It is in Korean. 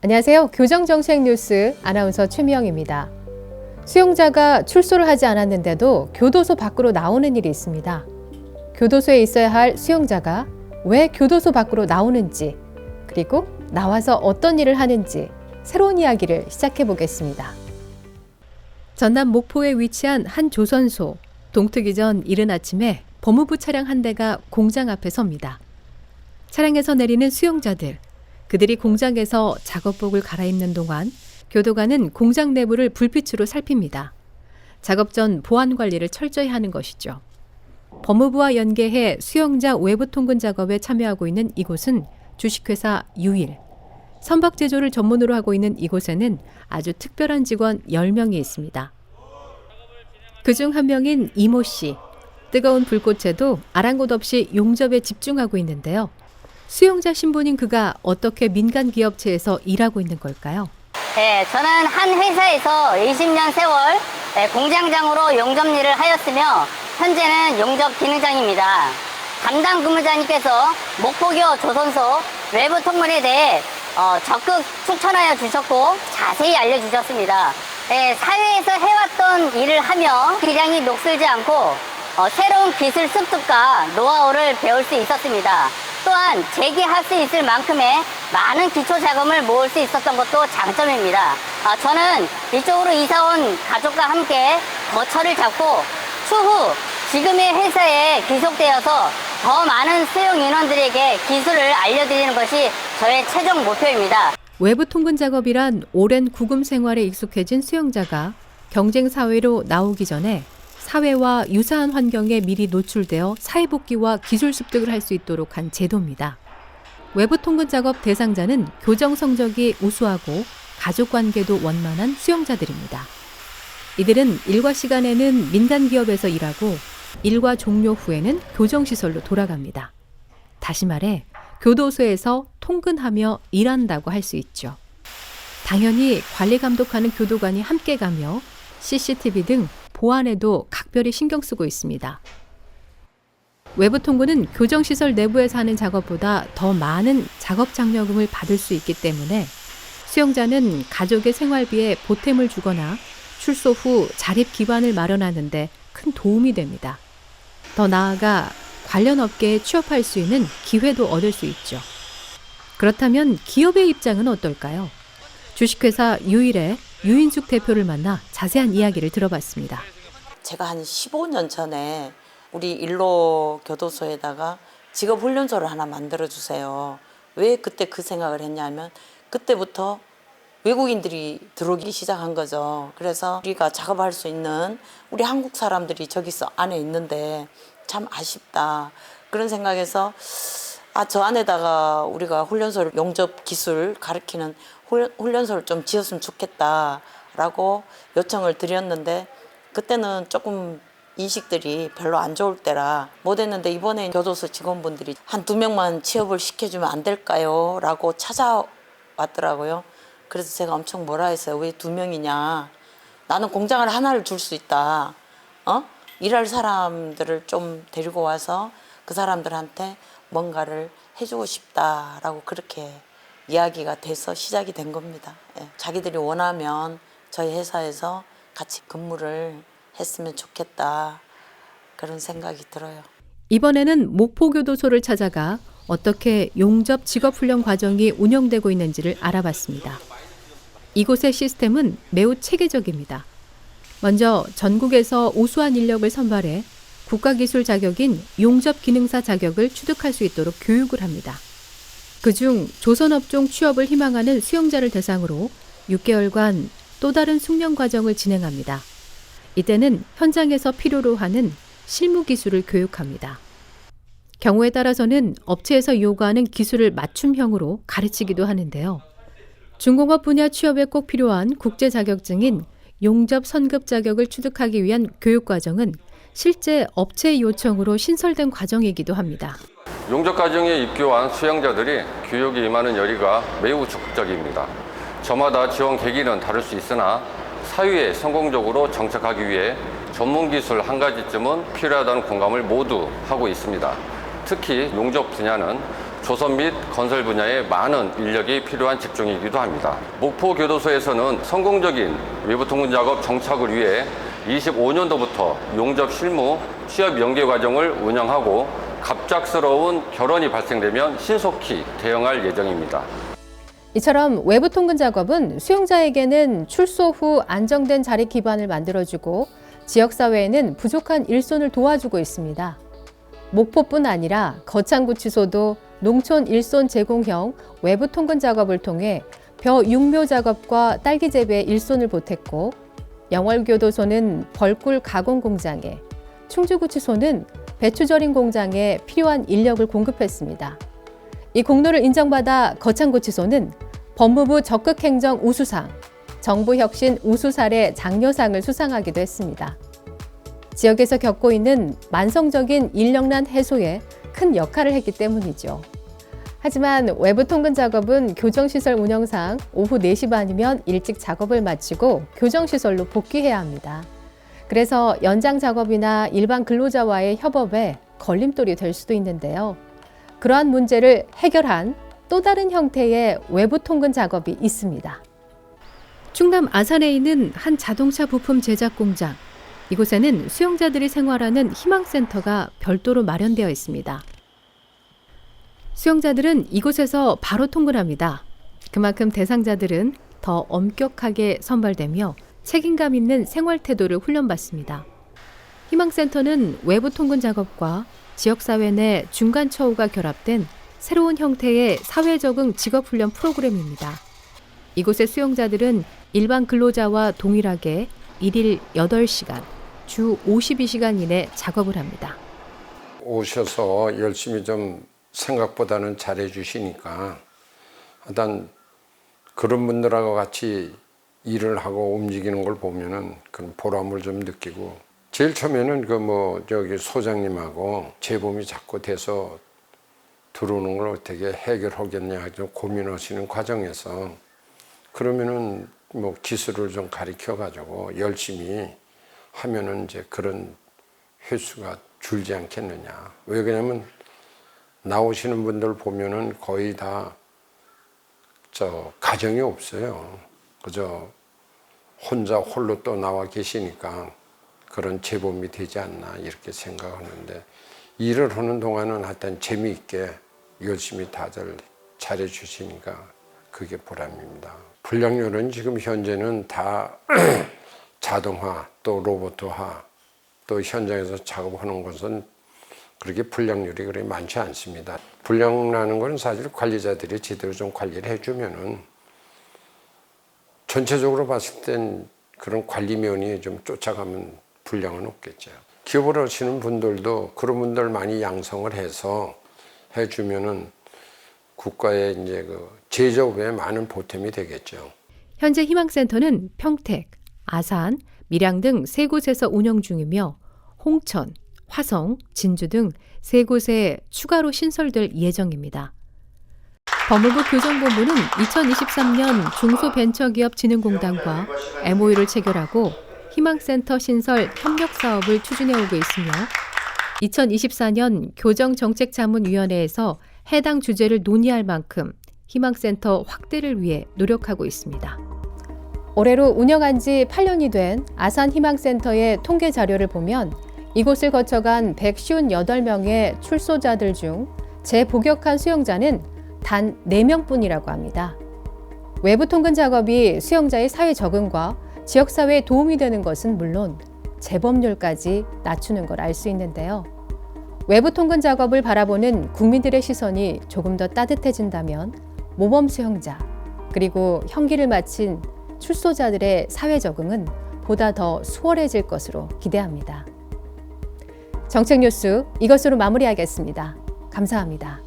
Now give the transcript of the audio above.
안녕하세요. 교정정책 뉴스 아나운서 최미영입니다. 수용자가 출소를 하지 않았는데도 교도소 밖으로 나오는 일이 있습니다. 교도소에 있어야 할 수용자가 왜 교도소 밖으로 나오는지, 그리고 나와서 어떤 일을 하는지 새로운 이야기를 시작해 보겠습니다. 전남 목포에 위치한 한 조선소. 동트기 전 이른 아침에 법무부 차량 한 대가 공장 앞에 섭니다. 차량에서 내리는 수용자들. 그들이 공장에서 작업복을 갈아입는 동안 교도관은 공장 내부를 불빛으로 살핍니다. 작업 전 보안 관리를 철저히 하는 것이죠. 법무부와 연계해 수용자 외부 통근 작업에 참여하고 있는 이곳은 주식회사 유일. 선박 제조를 전문으로 하고 있는 이곳에는 아주 특별한 직원 10명이 있습니다. 그중 한 명인 이모 씨. 뜨거운 불꽃에도 아랑곳 없이 용접에 집중하고 있는데요. 수용자 신분인 그가 어떻게 민간 기업체에서 일하고 있는 걸까요? 네, 저는 한 회사에서 20년 세월 공장장으로 용접 일을 하였으며 현재는 용접 기능장입니다. 담당 근무자님께서 목포교 조선소 외부 통근에 대해 적극 추천하여 주셨고 자세히 알려주셨습니다. 사회에서 해왔던 일을 하며 기량이 녹슬지 않고 새로운 기술 습득과 노하우를 배울 수 있었습니다. 또한 재기할 수 있을 만큼의 많은 기초 자금을 모을 수 있었던 것도 장점입니다. 저는 이쪽으로 이사온 가족과 함께 거처를 잡고 추후 지금의 회사에 귀속되어서 더 많은 수용 인원들에게 기술을 알려드리는 것이 저의 최종 목표입니다. 외부 통근 작업이란 오랜 구금 생활에 익숙해진 수용자가 경쟁 사회로 나오기 전에 사회와 유사한 환경에 미리 노출되어 사회복귀와 기술 습득을 할 수 있도록 한 제도입니다. 외부 통근 작업 대상자는 교정 성적이 우수하고 가족관계도 원만한 수용자들입니다. 이들은 일과 시간에는 민간 기업에서 일하고 일과 종료 후에는 교정시설로 돌아갑니다. 다시 말해 교도소에서 통근하며 일한다고 할 수 있죠. 당연히 관리 감독하는 교도관이 함께 가며 CCTV 등 보안에도 각별히 신경 쓰고 있습니다. 외부 통근은 교정시설 내부에서 하는 작업보다 더 많은 작업 장려금을 받을 수 있기 때문에 수용자는 가족의 생활비에 보탬을 주거나 출소 후 자립 기반을 마련하는 데 큰 도움이 됩니다. 더 나아가 관련 업계에 취업할 수 있는 기회도 얻을 수 있죠. 그렇다면 기업의 입장은 어떨까요? 주식회사 유일의 유인숙 대표를 만나 자세한 이야기를 들어봤습니다. 제가 한 15년 전에 우리 일로 교도소에다가 직업훈련소를 하나 만들어주세요. 왜 그때 그 생각을 했냐면 그때부터 외국인들이 들어오기 시작한 거죠. 그래서 우리가 작업할 수 있는 우리 한국 사람들이 저기서 안에 있는데 참 아쉽다. 그런 생각에서 저 안에다가 우리가 훈련소를 용접 기술 가르치는 훈련소를 좀 지었으면 좋겠다라고 요청을 드렸는데 그때는 조금 인식들이 별로 안 좋을 때라 못했는데 이번에 교도소 직원분들이 한 2명만 취업을 시켜주면 안 될까요? 라고 찾아왔더라고요. 그래서 제가 엄청 뭐라 했어요. 왜 2명이냐. 나는 공장을 하나를 줄 수 있다. 일할 사람들을 좀 데리고 와서 그 사람들한테 뭔가를 해주고 싶다라고 그렇게 이야기가 돼서 시작이 된 겁니다. 자기들이 원하면 저희 회사에서 같이 근무를 했으면 좋겠다 그런 생각이 들어요. 이번에는 목포교도소를 찾아가 어떻게 용접 직업훈련 과정이 운영되고 있는지를 알아봤습니다. 이곳의 시스템은 매우 체계적입니다. 먼저 전국에서 우수한 인력을 선발해 국가기술 자격인 용접기능사 자격을 취득할 수 있도록 교육을 합니다. 그중 조선업종 취업을 희망하는 수용자를 대상으로 6개월간 또 다른 숙련 과정을 진행합니다. 이때는 현장에서 필요로 하는 실무 기술을 교육합니다. 경우에 따라서는 업체에서 요구하는 기술을 맞춤형으로 가르치기도 하는데요. 중공업 분야 취업에 꼭 필요한 국제 자격증인 용접 선급 자격을 취득하기 위한 교육 과정은 실제 업체의 요청으로 신설된 과정이기도 합니다. 용접 과정에 입교한 수용자들이 교육에 임하는 열의가 매우 적극적입니다. 저마다 지원 계기는 다를 수 있으나 사회에 성공적으로 정착하기 위해 전문 기술 한 가지쯤은 필요하다는 공감을 모두 하고 있습니다. 특히 용접 분야는 조선 및 건설 분야에 많은 인력이 필요한 직종이기도 합니다. 목포교도소에서는 성공적인 외부 통근 작업 정착을 위해 25년도부터 용접 실무 취업 연계 과정을 운영하고 갑작스러운 결혼이 발생되면 신속히 대응할 예정입니다. 이처럼 외부 통근 작업은 수용자에게는 출소 후 안정된 자리 기반을 만들어주고 지역사회에는 부족한 일손을 도와주고 있습니다. 목포뿐 아니라 거창구치소도 농촌 일손 제공형 외부 통근 작업을 통해 벼 육묘 작업과 딸기 재배에 일손을 보탰고, 영월교도소는 벌꿀 가공 공장에, 충주구치소는 배추 절임 공장에 필요한 인력을 공급했습니다. 이 공로를 인정받아 거창구치소는 법무부 적극행정 우수상, 정부혁신 우수사례 장려상을 수상하기도 했습니다. 지역에서 겪고 있는 만성적인 인력난 해소에 큰 역할을 했기 때문이죠. 하지만 외부 통근 작업은 교정시설 운영상 오후 4시 반이면 일찍 작업을 마치고 교정시설로 복귀해야 합니다. 그래서 연장 작업이나 일반 근로자와의 협업에 걸림돌이 될 수도 있는데요. 그러한 문제를 해결한 또 다른 형태의 외부 통근 작업이 있습니다. 충남 아산에 있는 한 자동차 부품 제작 공장. 이곳에는 수용자들이 생활하는 희망센터가 별도로 마련되어 있습니다. 수용자들은 이곳에서 바로 통근합니다. 그만큼 대상자들은 더 엄격하게 선발되며 책임감 있는 생활 태도를 훈련받습니다. 희망센터는 외부 통근 작업과 지역사회 내 중간 처우가 결합된 새로운 형태의 사회적응 직업훈련 프로그램입니다. 이곳의 수용자들은 일반 근로자와 동일하게 일일 8시간, 주 52시간 이내 작업을 합니다. 오셔서 열심히 좀 생각보다는 잘해 주시니까 일단 그런 분들하고 같이 일을 하고 움직이는 걸 보면은 그런 보람을 좀 느끼고, 제일 처음에는 저기 소장님하고 재범이 자꾸 돼서 들어오는 걸 어떻게 해결하겠냐 좀 고민하시는 과정에서, 그러면은 기술을 좀 가르쳐 가지고 열심히 하면은 이제 그런 횟수가 줄지 않겠느냐. 왜 그러냐면 나오시는 분들 보면은 거의 다 가정이 없어요. 그저 혼자 홀로 또 나와 계시니까 그런 재범이 되지 않나 이렇게 생각하는데, 일을 하는 동안은 하여튼 재미있게 열심히 다들 잘해 주시니까 그게 보람입니다. 불량률은 지금 현재는 다 자동화 또 로봇화 또 현장에서 작업하는 것은 그렇게 불량률이 그렇게 많지 않습니다. 불량나는 건 사실 관리자들이 제대로 좀 관리를 해주면은 전체적으로 봤을 땐 그런 관리면이 좀 쫓아가면 불량은 없겠죠. 기업을 하시는 분들도 그런 분들 많이 양성을 해서 해주면은 국가의 이제 제조업에 많은 보탬이 되겠죠. 현재 희망센터는 평택, 아산, 밀양 등 3곳에서 운영 중이며 홍천, 화성, 진주 등 3곳에 추가로 신설될 예정입니다. 법무부 교정본부는 2023년 중소벤처기업진흥공단과 MOU를 체결하고 희망센터 신설 협력 사업을 추진해 오고 있으며 2024년 교정정책자문위원회에서 해당 주제를 논의할 만큼 희망센터 확대를 위해 노력하고 있습니다. 올해로 운영한 지 8년이 된 아산 희망센터의 통계 자료를 보면 이곳을 거쳐간 158명의 출소자들 중 재복역한 수용자는 단 4명뿐이라고 합니다. 외부 통근 작업이 수용자의 사회 적응과 지역사회에 도움이 되는 것은 물론 재범률까지 낮추는 걸 알 수 있는데요. 외부 통근 작업을 바라보는 국민들의 시선이 조금 더 따뜻해진다면 모범 수용자 그리고 형기를 마친 출소자들의 사회 적응은 보다 더 수월해질 것으로 기대합니다. 정책 뉴스 이것으로 마무리하겠습니다. 감사합니다.